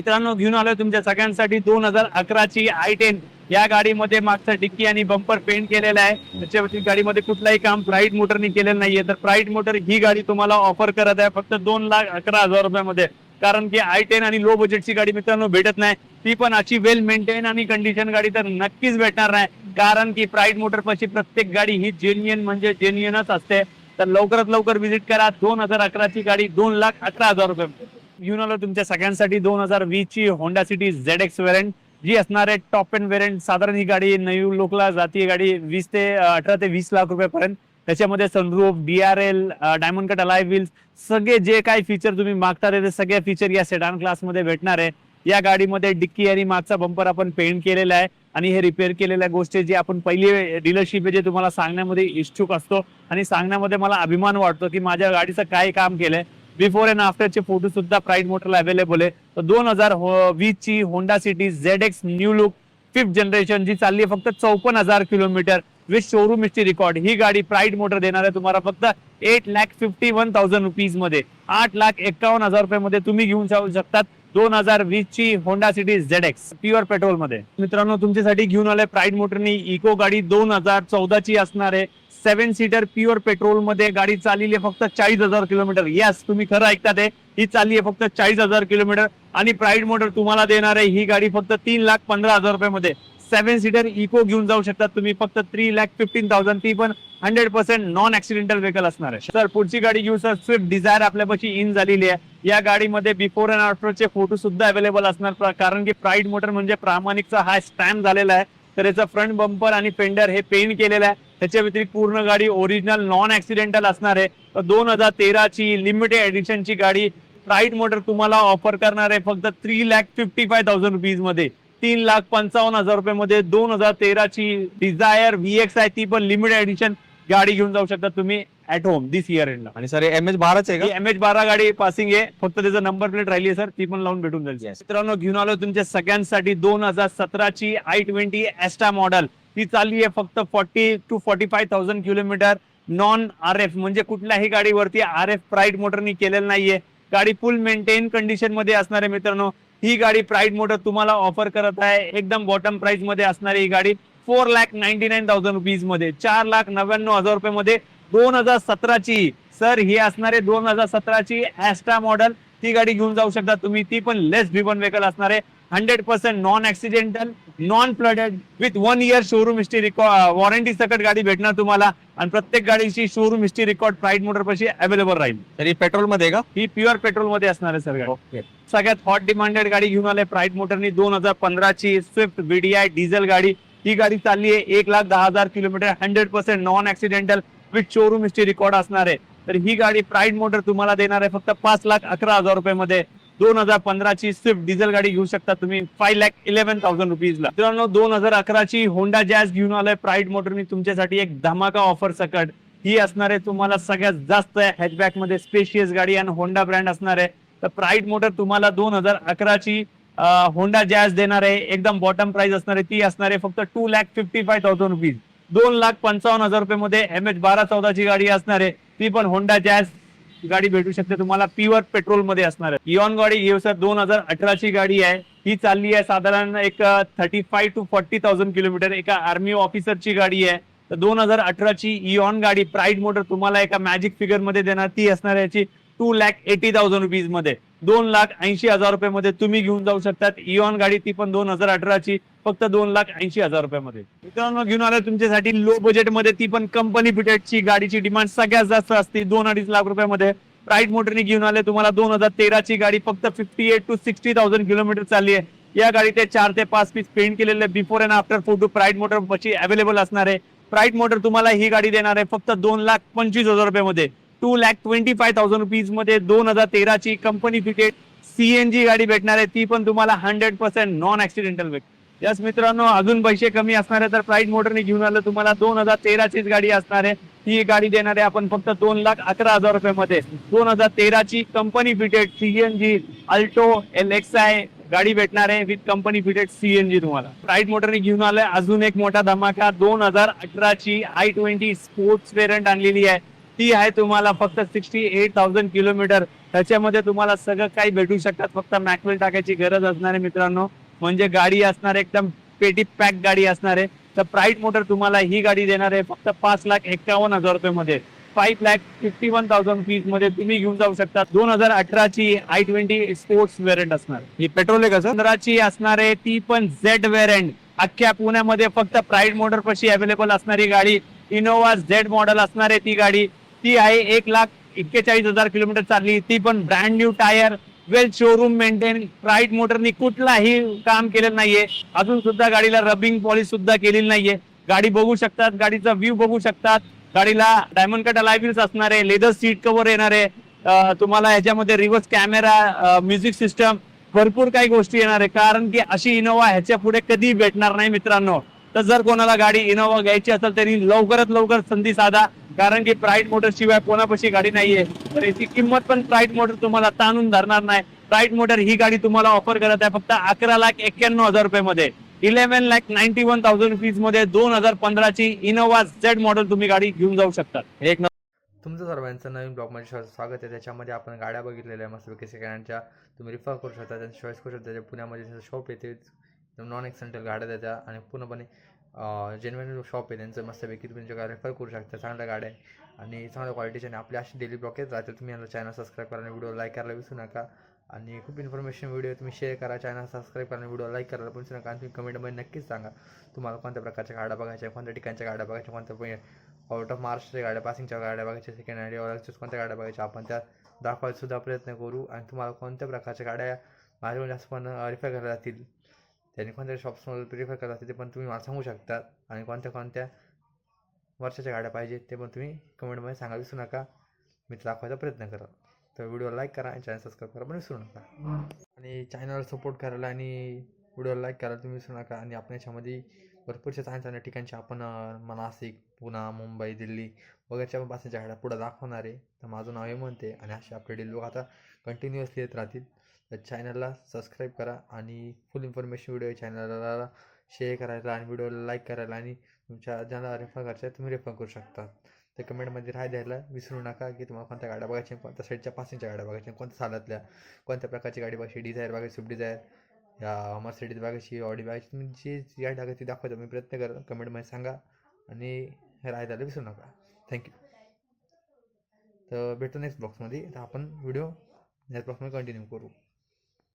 मित्रांनो घेऊन आलोय तुमच्या सगळ्यांसाठी 2011ची i10 या गाडीमध्ये मागचा डिक्की आणि बंपर पेंट केलेला आहे। त्याच्यावरती गाडीमध्ये कुठलाही काम प्राइड मोटरनी केलेलं नाहीये। तर प्राइड मोटर ही गाडी तुम्हाला ऑफर करत आहे फक्त 2,11,000 रुपयामध्ये। कारण की i10 आणि लो बजेटची गाडी मित्रांनो भेटत नाही, ती पण अशी वेल मेंटेन आणि कंडिशन गाडी तर नक्कीच भेटणार नाही। कारण की प्राइड मोटर पाशी प्रत्येक गाडी ही जेन्युइन म्हणजे जेन्युइनच असते। तर लवकरात लवकर विजिट करा। 2011ची गाडी 2,11,000 रुपये घेऊन आलो तुमच्या सगळ्यांसाठी। 2020 ची होंडा सिटी ZX व्हेरियंट जी असणार आहे टॉप एंड व्हेरियंट। साधारण ही गाडी नवी लोकला जाती गाडी 18 ते 20 लाख रुपयापर्यंत। त्याच्यामध्ये सनरूफ, DRL, डायमंड कट अलाय व्हील्स सगळे जे काही फीचर तुम्ही मागता ते सगळे फीचर या सेडान क्लास मध्ये भेटणार आहे। या गाडीमध्ये डिक्की आणि मागचा बंपर आपण पेंट केलेला आहे आणि हे रिपेअर केलेल्या गोष्टी जे आपण पहिली डीलरशिप जे तुम्हाला सांगण्यामध्ये इच्छुक असतो आणि सांगण्यामध्ये मला अभिमान वाटतो की माझ्या गाडीचं काय काम केलंय। बिफोर अँड आफ्टरचे फोटो सुद्धा प्राइड मोटरला अवेलेबल आहे। तर 2020 ची Honda City ZX new look 5th generation जी चालली आहे फक्त 54,000 kilometre with showroom history record. ही गाडी प्राइड मोटर देणार आहे तुम्हाला फक्त 8,51,000 रुपीज मध्ये। 8,51,000 रुपये मध्ये तुम्ही घेऊन जाऊ शकतात 2020 ची Honda City ZX pure petrol मध्ये। मित्रांनो तुमच्यासाठी घेऊन आलोय प्राइड मोटरनी इको गाडी 2014 ची असणार आहे। 7 सीटर प्युअर पेट्रोल मध्ये गाडी चालली आहे फक्त 40,000 किलोमीटर। यस तुम्ही खरं ऐकतात आहे, ही चालली आहे फक्त 40,000 किलोमीटर आणि प्राइड मोटर तुम्हाला देणार आहे ही गाडी फक्त 3,15,000 रुपये मध्ये। 7 सीटर इको घेऊन जाऊ शकतात तुम्ही फक्त 3,15,000, ती पण 100% नॉन ऍक्सिडेंटल व्हेकल असणार आहे। सर पुढची गाडी घेऊ सर स्विफ्ट डिझायर आपल्यापाशी इन झालेली आहे। या गाडीमध्ये बिफोर अँड आफ्टरचे फोटो सुद्धा अवेलेबल असणार कारण की प्राइड मोटर म्हणजे प्रामाणिकचा हा स्टॅम्प झालेला आहे। तर याचा फ्रंट बंपर आणि फेंडर हे पेंट केलेलं आहे। त्याच्या व्यतिरिक्त पूर्ण गाडी ओरिजिनल नॉन ऍक्सिडेंटल असणार आहे। 2013 ची लिमिटेड एडिशन ची गाडी प्राइड मोटर तुम्हाला ऑफर करणार आहे फक्त 3,55,000 रुपीज मध्ये। 3,55,000 रुपये मध्ये 2013 ची डिझायर VX आहे, ती पण लिमिटेड एडिशन गाडी घेऊन जाऊ शकता तुम्ही ऍट होम दिस इयर एंडला। आणि सर MH12 आहे का? MH12 गाडी पासिंग आहे, फक्त त्याचं नंबर प्लेट राहिली आहे सर, ती पण लावून भेटून जाईल। मित्रांनो घेऊन आलो तुमच्या सगळ्यांसाठी 2017 ची i20 एस्टा मॉडेल। ती चालली आहे फक्त 40,000 to 45,000 किलोमीटर नॉन RF म्हणजे कुठल्याही गाडीवरती RF प्राइड मोटरनी केलेलं नाहीये। गाडी फुल मेंटेन कंडिशन मध्ये असणार आहे। मित्रांनो ही गाडी प्राइड मोटर तुम्हाला ऑफर करत आहे एकदम बॉटम प्राइस मध्ये असणारी ही गाडी 4,99,000 रुपीज मध्ये। 4,99,000 रुपये मध्ये 2017 ची सर ही असणार आहे 2017 ची एस्टा मॉडेल। ती गाडी घेऊन जाऊ शकता तुम्ही, ती पण लेस ड्रिवन व्हेकल असणार आहे। 100% non accidental non flooded with 1 year showroom history record warranty सकट गाडी भेटणार तुम्हाला आणि प्रत्येक गाडीची showroom history record pride motor पाशी अवेलेबल राहील। तरी पेट्रोल मध्ये का? ही प्युअर पेट्रोल मध्ये असणार आहे सर। ओके। सगळ्यात हॉट डिमांडेड गाडी घेऊन आले प्राइड मोटरनी 2015 ची स्विफ्ट VDI डिझेल गाडी। ही गाडी चालली आहे 1,10,000 kilometre 100% non accidental with showroom history record असणार आहे। तर ही गाडी प्राइड मोटर तुम्हाला देणार आहे फक्त 5,11,000 रुपये मध्ये। 2015 ची स्विफ्ट डिझेल गाडी घेऊ शकता तुम्ही 5,11,000 रुपीजला। मित्रांनो 2011 ची होंडा जॅझ घेऊन आलोय प्राइड मोटरनी तुमच्यासाठी एक धमाका ऑफर सकट। ही असणार आहे तुम्हाला सगळ्यात जास्त हॅचबॅक मध्ये स्पेशियस गाडी आणि होंडा ब्रँड असणार आहे। तर प्राइड मोटर तुम्हाला 2011 ची होंडा जॅझ देणार आहे एकदम बॉटम प्राइस असणार आहे। ती असणार आहे फक्त 2,55,000 रुपीज। 2,55,000 रुपये मध्ये MH12-14 ची गाडी असणार आहे, ती पण होंडा जॅझ गाडी भेटू शकते तुम्हाला प्युअर पेट्रोल मध्ये असणार आहे। इऑन गाडी घेऊ सर 2018 ची गाडी आहे। ही चालली आहे साधारण एक 35,000 to 40,000 किलोमीटर। एका आर्मी ऑफिसरची गाडी आहे। तर 2018 ची इऑन गाडी प्राइड मोटर तुम्हाला एका मॅजिक फिगर मध्ये देणार, ती असणार याची 2,80,000 रुपीज मध्ये। 2,80,000 रुपये मध्ये तुम्ही घेऊन जाऊ शकतात इऑन गाडी, ती पण 2018 ची फक्त 2,80,000 रुपये मध्ये। मित्रांनो घेऊन आलो तुमच्यासाठी लो बजेट मध्ये, ती पण कंपनी फिटेड ची गाडीची डिमांड सगळ्यात जास्त असते 2-2.5 लाख रुपये मध्ये। प्राइड मोटरनी घेऊन आले तुम्हाला 2013 ची गाडी फक्त 58,000 to 60,000 किलोमीटर चालली आहे। या गाडीचे 4 ते 5 पीस पेंट केलेले before and after photo pride motor पाशी अवेलेबल असणार आहे। प्राइड मोटर तुम्हाला ही गाडी देणार आहे फक्त 2,25,000 रुपये मध्ये। 2,25,000 रुपीज मध्ये 2013 ची कंपनी फिटेड CNG गाडी भेटणार आहे, ती पण तुम्हाला 100% नॉन ऍक्सिडेंटल व्हेकल। यस मित्रांनो अजून पैसे कमी असणार आहे तर प्राइड मोटरनी घेऊन आलं तुम्हाला 2013 चीच गाडी असणार आहे। ही गाडी देणार आहे आपण फक्त 2,11,000 रुपये मध्ये। 2013 ची company fitted CNG Alto LXI गाडी भेटणार आहे विथ कंपनी फिटेड CNG तुम्हाला। प्राइड मोटरनी घेऊन आलंय अजून एक मोठा धमाका 2018 ची i20 स्पोर्ट्स वेरियंट आणलेली आहे। ती आहे तुम्हाला फक्त 68,000 किलोमीटर. त्याच्यामध्ये तुम्हाला सगळं काही भेटू शकतात. फक्त मॅक्सवेल टाकायची गरज असणार आहे मित्रांनो. म्हणजे गाडी असणार आहे एकदम पेटी पॅक गाडी असणार आहे. तर प्राईड मोटर तुम्हाला ही गाडी देणार आहे फक्त 5,51,000 रुपये मध्ये. 5,51,000 रुपीज मध्ये तुम्ही घेऊन जाऊ शकता. 2018 ची i20 स्पोर्ट्स वेरियंट असणार. ही पेट्रोल आहे का सर? 15 ची असणार आहे ती पण झेड वेरियंट. अख्ख्या पुण्यामध्ये फक्त प्राईड मोटर पाशी अवेलेबल असणारी गाडी इनोवा झेड मॉडेल असणार आहे ती गाडी. ती आहे 1,41,000 किलोमीटर चालली. ती पण ब्रँड न्यू टायर, वेल शोरूम मेंटेन. प्राईड मोटरनी कुठलाही काम केलेलं नाहीये. अजून सुद्धा गाडीला रबिंग पॉलिश सुद्धा केलेली नाहीये. गाडी बघू शकतात, गाडीचा व्ह्यू बघू शकतात. गाडीला डायमंड कट अलाय व्हील्स असणार आहे, लेदर सीट कव्हर येणार आहे. तुम्हाला ह्याच्यामध्ये रिव्हर्स कॅमेरा, म्युझिक सिस्टम, भरपूर काही गोष्टी येणार आहे. कारण की अशी इनोवा ह्याच्या पुढे कधी भेटणार नाही मित्रांनो. तर जर कोणाला गाडी इनोवा घ्यायची असेल तरी लवकरात लवकर संधी साधा. कारण की प्राईड मोटर शिवाय कोणापाशी गाडी नाहीये. तर याची किंमत पण प्राईड मोटर तुम्हाला ताणून धरणार नाही. प्राईड मोटर ही गाडी तुम्हाला ऑफर करत आहे फक्त 11,91,000 रुपये मध्ये. 11,91,000 रुपीज मध्ये 2015 ची इनोवा झेड मॉडेल तुम्ही गाडी घेऊन जाऊ शकता. एक तुमचं सर्वांचं नवीन ब्लॉगमध्ये स्वागत आहे. त्याच्यामध्ये आपण गाड्या बघितलेल्या आहे मस्तपैकी सेकंड हँडच्या. तुम्ही रिफर करू शकता, त्यांची चॉईस करू शकता. पुण्यामध्ये शॉप येते नॉन एक्सेंटल गाड्या देतात आणि पूर्णपणे जेन्युइन शॉप आहे त्यांचं. मस्तपैकी तुम्ही गाड्या रेफर करू शकता. चांगल्या गाड्या आहे आणि चांगल्या क्वालिटीचे. आणि आपली अशी डेली ब्लॉग येत राहतील. तुम्ही यांना चॅनल सबस्क्राईब करा आणि व्हिडिओ लाईक करायला विसरू नका. आणि खूप इन्फॉर्मेशन व्हिडिओ तुम्ही शेअर करा. चॅनल सबस्क्राईब करा आणि व्हिडिओ लाईक करायला पण विसरू नका. आणि तुम्ही कमेंटमध्ये नक्कीच सांगा तुम्हाला कोणत्या प्रकारच्या गाड्या बघायच्या, कोणत्या ठिकाणच्या गाड्या बघायच्या, कोणत्या आउट ऑफ महाराष्ट्राच्या गाड्या, पासिंगच्या गाड्या बघायच्या, सेकंड हँड ऑर्डरच्या कोणत्या गाड्या बघायच्या आपण त्या दाखवायला सुद्धा प्रयत्न करू. आणि तुम्हाला कोणत्या प्रकारच्या गाड्या माझ्याकडे जास्त पण रिफर करायला जातील, त्यांनी कोणत्या शॉप्समध्ये प्रिफर करत असतील ते पण तुम्ही मला सांगू शकता. आणि कोणत्या कोणत्या वर्षाच्या गाड्या पाहिजेत ते पण तुम्ही कमेंटमध्ये सांगायला विसरू नका. मी दाखवायचा प्रयत्न करा. तर व्हिडिओ लाईक करा आणि चॅनल सबस्क्राईब करा पण विसरू नका. आणि चॅनलला सपोर्ट करायला आणि व्हिडिओला लाईक करायला तुम्ही विसरू नका. आणि आपण याच्यामध्ये भरपूरशा चांगल्या चांगल्या ठिकाणचे आपण नाशिक, पुणे, मुंबई, दिल्ली वगैरेच्या पासूनच्या गाड्या पुढं दाखवणार आहे. तर माझं नाव म्हणते आणि असे आपले डेली लोक आता कंटिन्युअसली येत राहतील. तर चॅनलला सबस्क्राईब करा आणि फुल इन्फॉर्मेशन व्हिडिओ चॅनलला शेअर करायला आणि व्हिडिओला लाईक करायला आणि तुमच्या ज्यांना रेफर करायचं तुम्ही रेफर करू शकता. तर कमेंटमध्ये राय द्यायला विसरू नका की तुम्हाला कोणत्या गाड्या बघायच्या, कोणत्या साईडच्या पासिंगच्या गाड्या बघायच्या, कोणत्या सालातल्या, कोणत्या प्रकारची गाडी बघायची, डिझायर बघायची, स्विफ्ट डिझायर या मर्सिडीज बघायची, ऑडी बघायची. तुम्ही जी गाडी बघायची ती दाखवायचं मी प्रयत्न करा. कमेंटमध्ये सांगा आणि राय द्यायला विसरू नका. थँक्यू. तर भेटतो नेक्स्ट बॉक्समध्ये. तर आपण व्हिडिओ नेक्स्ट बॉक्समध्ये कंटिन्यू करू.